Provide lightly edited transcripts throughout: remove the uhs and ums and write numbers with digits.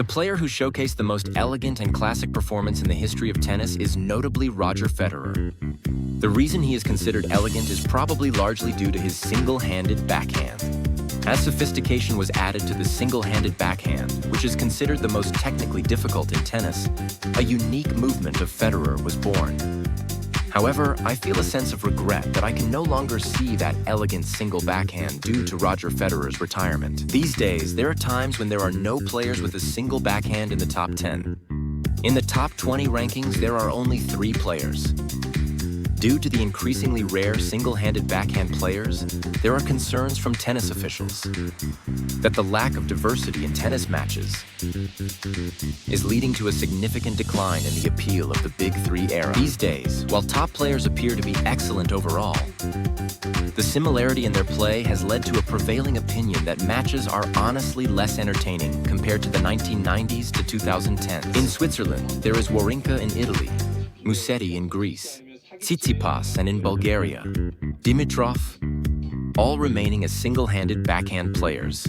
The player who showcased the most elegant and classic performance in the history of tennis is notably Roger Federer. The reason he is considered elegant is probably largely due to his single-handed backhand. As sophistication was added to the single-handed backhand, which is considered the most technically difficult in tennis, a unique movement of Federer was born. However, I feel a sense of regret that I can no longer see that elegant single backhand due to Roger Federer's retirement. These days, there are times when there are no players with a single backhand in the top 10. In the top 20 rankings, there are only 3 players. Due to the increasingly rare single-handed backhand players, there are concerns from tennis officials that the lack of diversity in tennis matches is leading to a significant decline in the appeal of the Big Three era. These days, while top players appear to be excellent overall, the similarity in their play has led to a prevailing opinion that matches are honestly less entertaining compared to the 1990s to 2010s. In Switzerland, there is Wawrinka in Italy, Musetti in Greece, Tsitsipas and in Bulgaria, Dimitrov, all remaining as single-handed backhand players.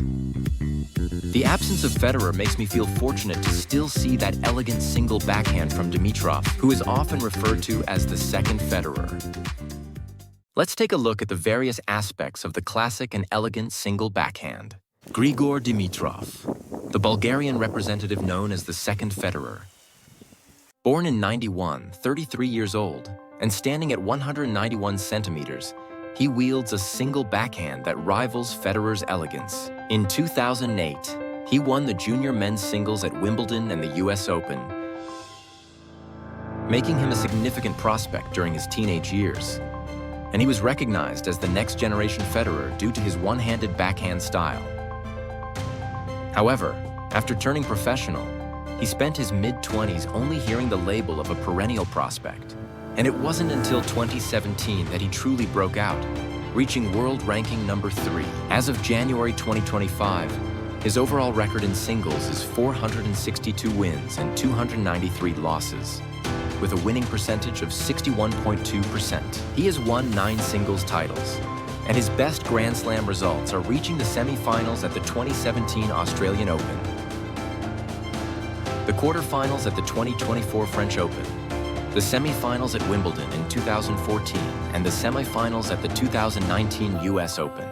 The absence of Federer makes me feel fortunate to still see that elegant single backhand from Dimitrov, who is often referred to as the second Federer. Let's take a look at the various aspects of the classic and elegant single backhand. Grigor Dimitrov, the Bulgarian representative known as the second Federer. Born in 91, 33 years old, and standing at 191 centimeters, he wields a single backhand that rivals Federer's elegance. In 2008, he won the junior men's singles at Wimbledon and the US Open, making him a significant prospect during his teenage years. And he was recognized as the next generation Federer due to his one-handed backhand style. However, after turning professional, he spent his mid-20s only hearing the label of a perennial prospect. And it wasn't until 2017 that he truly broke out, reaching world ranking number 3. As of January 2025, his overall record in singles is 462 wins and 293 losses, with a winning percentage of 61.2%. He has won 9 singles titles, and his best Grand Slam results are reaching the semi-finals at the 2017 Australian Open, the quarterfinals at the 2024 French Open, the semi-finals at Wimbledon in 2014, and the semi-finals at the 2019 US Open.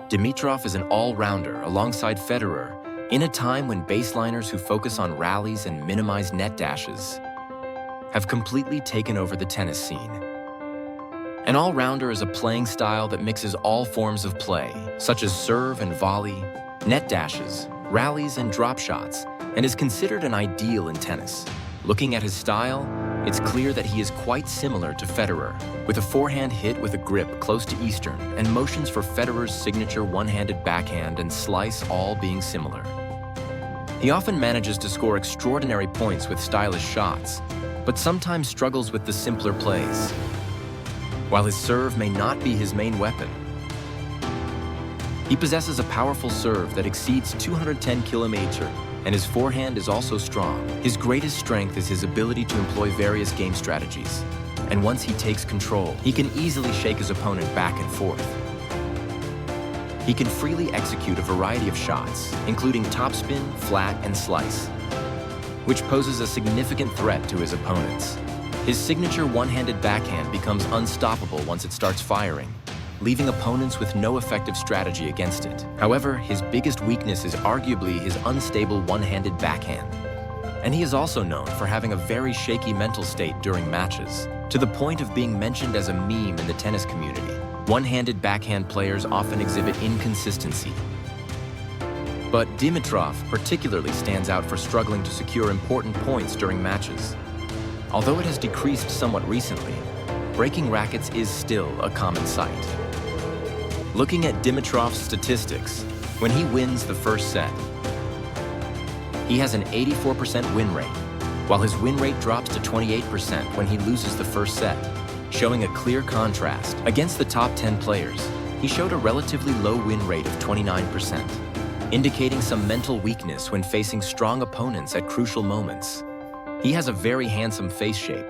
Dimitrov is an all-rounder alongside Federer in a time when baseliners who focus on rallies and minimize net dashes have completely taken over the tennis scene. An all-rounder is a playing style that mixes all forms of play, such as serve and volley, net dashes, rallies and drop shots, and is considered an ideal in tennis. Looking at his style, it's clear that he is quite similar to Federer, with a forehand hit with a grip close to Eastern and motions for Federer's signature one-handed backhand and slice all being similar. He often manages to score extraordinary points with stylish shots, but sometimes struggles with the simpler plays. While his serve may not be his main weapon, he possesses a powerful serve that exceeds 210 km, and his forehand is also strong. His greatest strength is his ability to employ various game strategies, and once he takes control, he can easily shake his opponent back and forth. He can freely execute a variety of shots, including topspin, flat, and slice, which poses a significant threat to his opponents. His signature one-handed backhand becomes unstoppable once it starts firing, leaving opponents with no effective strategy against it. However, his biggest weakness is arguably his unstable one-handed backhand. And he is also known for having a very shaky mental state during matches, to the point of being mentioned as a meme in the tennis community. One-handed backhand players often exhibit inconsistency. But Dimitrov particularly stands out for struggling to secure important points during matches. Although it has decreased somewhat recently, breaking rackets is still a common sight. Looking at Dimitrov's statistics, when he wins the first set, he has an 84% win rate, while his win rate drops to 28% when he loses the first set, showing a clear contrast. Against the top 10 players, he showed a relatively low win rate of 29%, indicating some mental weakness when facing strong opponents at crucial moments. He has a very handsome face shape,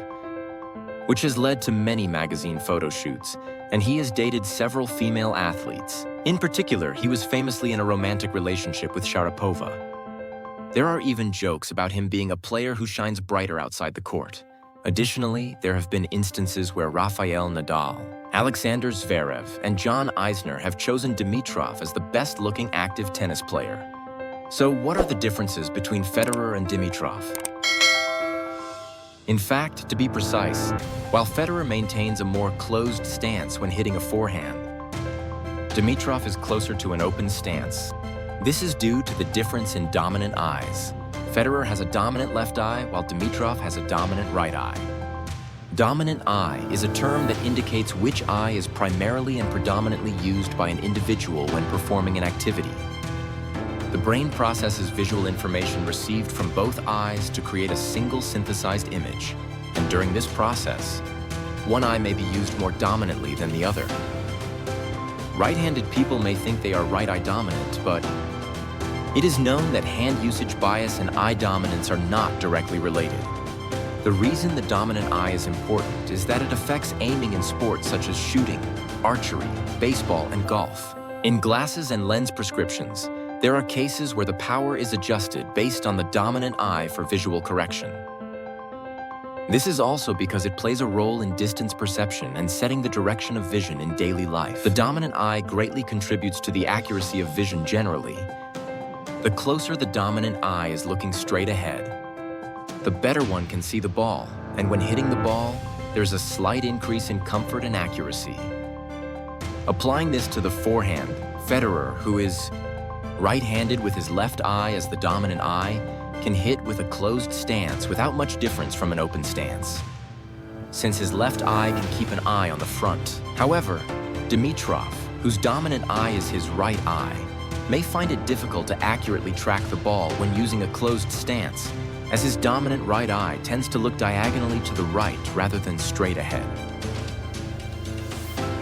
which has led to many magazine photo shoots, and he has dated several female athletes. In particular, he was famously in a romantic relationship with Sharapova. There are even jokes about him being a player who shines brighter outside the court. Additionally, there have been instances where Rafael Nadal, Alexander Zverev, and John Isner have chosen Dimitrov as the best-looking active tennis player. So what are the differences between Federer and Dimitrov? In fact, to be precise, while Federer maintains a more closed stance when hitting a forehand, Dimitrov is closer to an open stance. This is due to the difference in dominant eyes. Federer has a dominant left eye, while Dimitrov has a dominant right eye. Dominant eye is a term that indicates which eye is primarily and predominantly used by an individual when performing an activity. The brain processes visual information received from both eyes to create a single synthesized image, and during this process, one eye may be used more dominantly than the other. Right-handed people may think they are right-eye dominant, but it is known that hand usage bias and eye dominance are not directly related. The reason the dominant eye is important is that it affects aiming in sports such as shooting, archery, baseball, and golf. In glasses and lens prescriptions, there are cases where the power is adjusted based on the dominant eye for visual correction. This is also because it plays a role in distance perception and setting the direction of vision in daily life. The dominant eye greatly contributes to the accuracy of vision generally. The closer the dominant eye is looking straight ahead, the better one can see the ball, and when hitting the ball, there's a slight increase in comfort and accuracy. Applying this to the forehand, Federer, who is right-handed with his left eye as the dominant eye, can hit with a closed stance without much difference from an open stance, since his left eye can keep an eye on the front. However, Dimitrov, whose dominant eye is his right eye, may find it difficult to accurately track the ball when using a closed stance, as his dominant right eye tends to look diagonally to the right rather than straight ahead.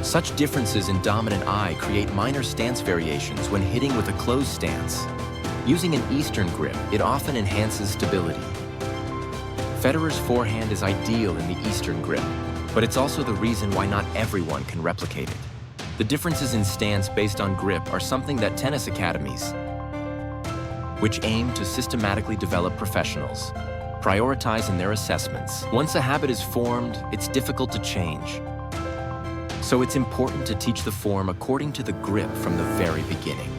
Such differences in dominant eye create minor stance variations when hitting with a closed stance. Using an Eastern grip, it often enhances stability. Federer's forehand is ideal in the Eastern grip, but it's also the reason why not everyone can replicate it. The differences in stance based on grip are something that tennis academies, which aim to systematically develop professionals, prioritize in their assessments. Once a habit is formed, it's difficult to change. So it's important to teach the form according to the grip from the very beginning.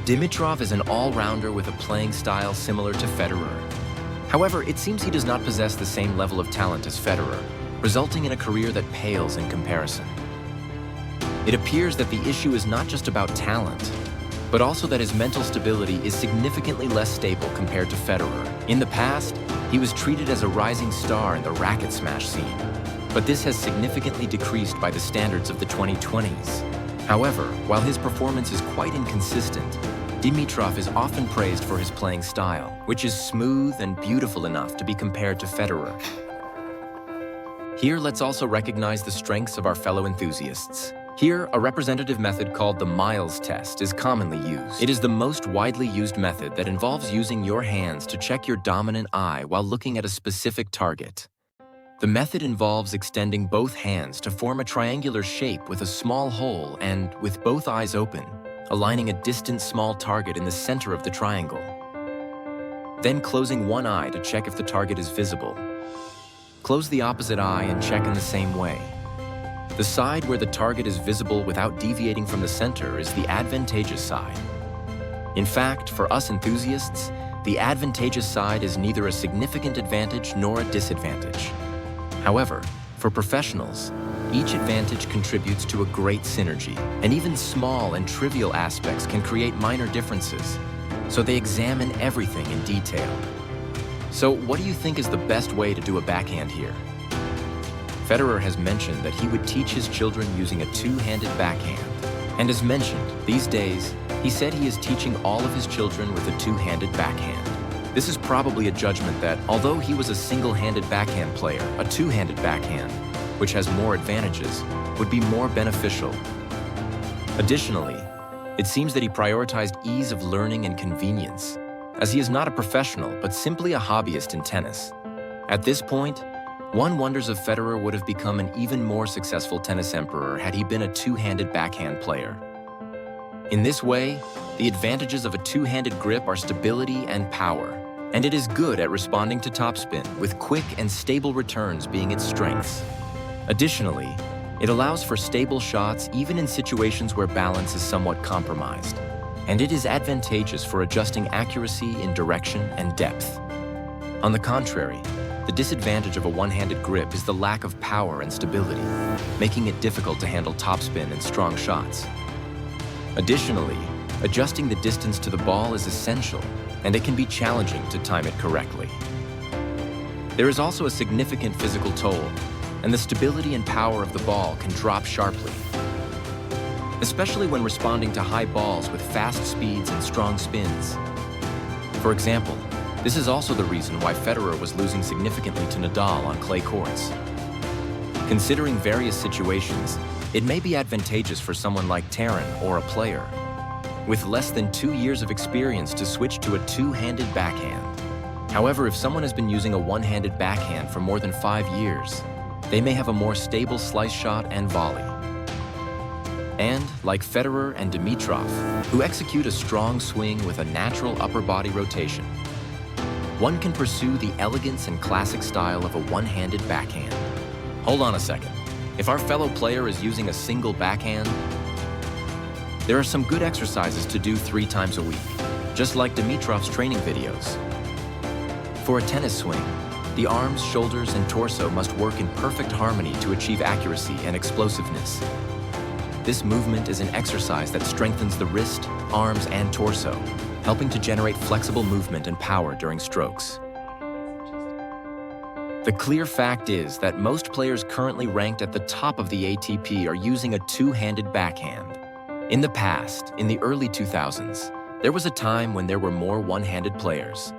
Dimitrov is an all-rounder with a playing style similar to Federer. However, it seems he does not possess the same level of talent as Federer, resulting in a career that pales in comparison. It appears that the issue is not just about talent, but also that his mental stability is significantly less stable compared to Federer. In the past, he was treated as a rising star in the racket smash scene, but this has significantly decreased by the standards of the 2020s. However, while his performance is quite inconsistent, Dimitrov is often praised for his playing style, which is smooth and beautiful enough to be compared to Federer. Here, let's also recognize the strengths of our fellow enthusiasts. Here, a representative method called the Miles test is commonly used. It is the most widely used method that involves using your hands to check your dominant eye while looking at a specific target. The method involves extending both hands to form a triangular shape with a small hole and, with both eyes open, aligning a distant small target in the center of the triangle. Then closing one eye to check if the target is visible. Close the opposite eye and check in the same way. The side where the target is visible without deviating from the center is the advantageous side. In fact, for us enthusiasts, the advantageous side is neither a significant advantage nor a disadvantage. However, for professionals, each advantage contributes to a great synergy, and even small and trivial aspects can create minor differences, so they examine everything in detail. So what do you think is the best way to do a backhand here? Federer has mentioned that he would teach his children using a two-handed backhand. And as mentioned, these days, he said he is teaching all of his children with a two-handed backhand. This is probably a judgment that, although he was a single-handed backhand player, a two-handed backhand, which has more advantages, would be more beneficial. Additionally, it seems that he prioritized ease of learning and convenience, as he is not a professional, but simply a hobbyist in tennis. At this point, one wonders if Federer would have become an even more successful tennis emperor had he been a two-handed backhand player. In this way, the advantages of a two-handed grip are stability and power, And it is good at responding to topspin, with quick and stable returns being its strengths. Additionally, it allows for stable shots even in situations where balance is somewhat compromised. And it is advantageous for adjusting accuracy in direction and depth. On the contrary, the disadvantage of a one-handed grip is the lack of power and stability, making it difficult to handle topspin and strong shots. Additionally, adjusting the distance to the ball is essential, and it can be challenging to time it correctly. There is also a significant physical toll, and the stability and power of the ball can drop sharply, especially when responding to high balls with fast speeds and strong spins. For example, this is also the reason why Federer was losing significantly to Nadal on clay courts. Considering various situations, it may be advantageous for someone like Taryn or a player with less than 2 years of experience to switch to a two-handed backhand. However, if someone has been using a one-handed backhand for more than 5 years, they may have a more stable slice shot and volley. And, like Federer and Dimitrov, who execute a strong swing with a natural upper body rotation, one can pursue the elegance and classic style of a one-handed backhand. Hold on a second. If our fellow player is using a single backhand, there are some good exercises to do 3 times a week, just like Dimitrov's training videos. For a tennis swing, the arms, shoulders, and torso must work in perfect harmony to achieve accuracy and explosiveness. This movement is an exercise that strengthens the wrist, arms, and torso, helping to generate flexible movement and power during strokes. The clear fact is that most players currently ranked at the top of the ATP are using a two-handed backhand. In the past, in the early 2000s, there was a time when there were more one-handed players.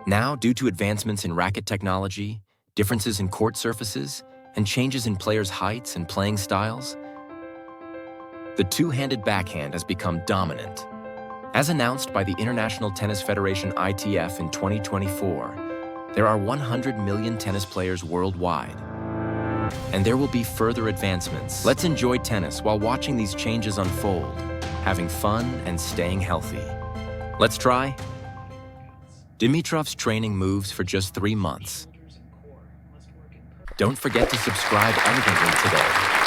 Now, due to advancements in racket technology, differences in court surfaces, and changes in players' heights and playing styles, the two-handed backhand has become dominant. As announced by the International Tennis Federation ITF in 2024, there are 100 million tennis players worldwide. And there will be further advancements. Let's enjoy tennis while watching these changes unfold, having fun and staying healthy. Let's try. Dimitrov's training moves for just 3 months. Don't forget to subscribe elegantly today.